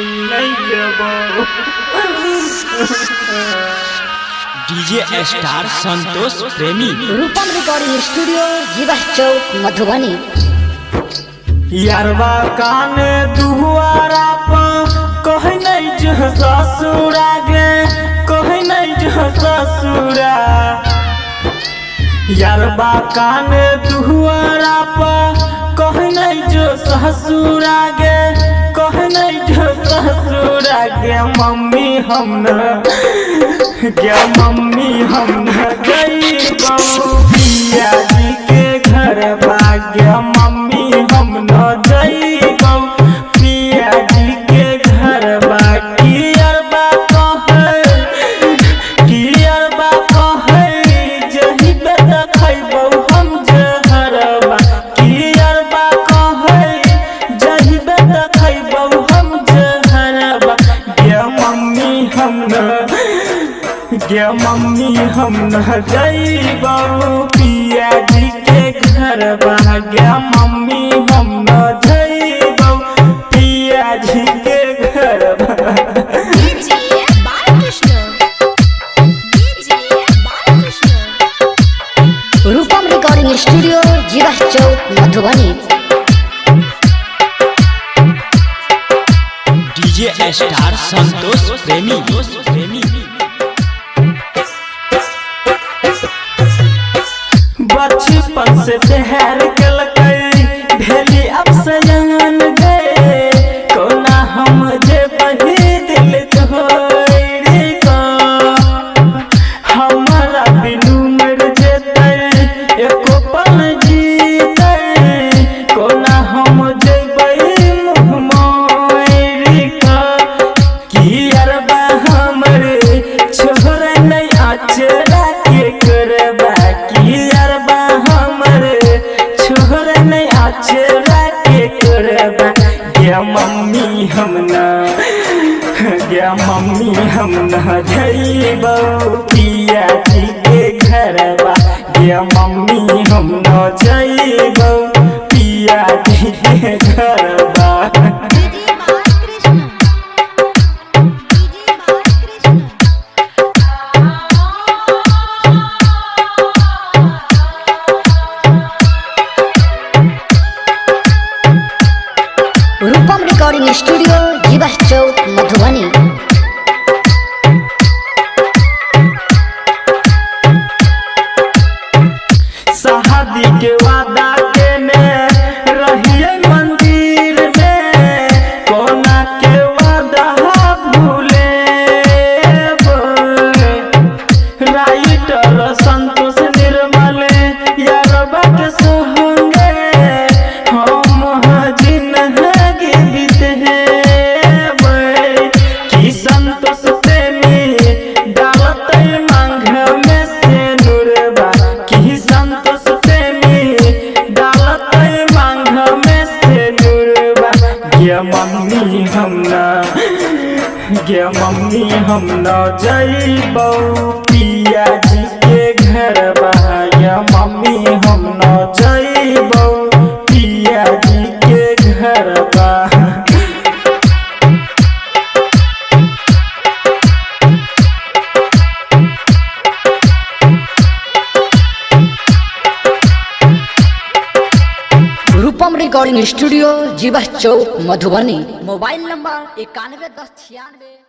नहीं देबो। DJ star Santosh प्रेमी रूपम रिकॉर्डिंग स्टूडियो जीवा चौक मधुबनी। यारवा काने दुआरा पर कहे नहीं जो ससुरा गे, कहे नहीं जो ससुरा। यारवा काने दुआरा पर कहे नहीं जो ससुरा गे, कहे नहीं जो ससुरा गे। मम्मी हम न गे, मम्मी हम न जइबो पिया जी के घर भाग्य। मम्मी हम न जइबो पिया जी के घर बाकी। अरबा कहे कि अरबा कहे जही बेटा खइबो हम जहरबा। कि अरबा कहे जही बेटा खइबो हम जहरबा। गे मम्मी हम न गे, मम्मी हम न जइबो पिया जी के घर भाग्य। मम्मी हम न जइबो पिया जी के घर रूपम रिकॉर्डिंग स्टूडियो जीवा चौक मधुबनी। डीजे स्टार संतोष प्रेमी बचपन से तैयार कलकई भेली अब सयान गए। कोना हम जे बही दिल तोरी को हमारा बिनु मर जेते एको पल जीते। कोना हम जे बही मुँह मोरी को कि अरबा हमर छोरा नहीं आचरा के करबा। कि अरबा हमर छोरा नहीं आचरा के करबा। गे मम्मी हम न गे, मम्मी हम न जइबो पिया जी के घरबा। गे मम्मी हम न जइबो पिया जी के घरबा। रूपम रिकॉर्डिंग स्टूडियो जीवा चौक मधुबनी। शादी के वादा केने रहिए मंदिर में। कोना के वादा भूले राइटर संतोष निर्मल यारबा के संगे हम जिंदगी बीते कि संतोष प्रेमी डालते मांग में से नूरबा। कि संतोष प्रेमी डालते मांग में से नूरबा। गे मम्मी हम न गे, मम्मी हम न जइबो पिया जी के घर गे मम्मी हम न जइबो पिया जी के घर रूपम रिकॉर्डिंग स्टूडियो जीवा चौक मधुबनी। Mobile number 911096।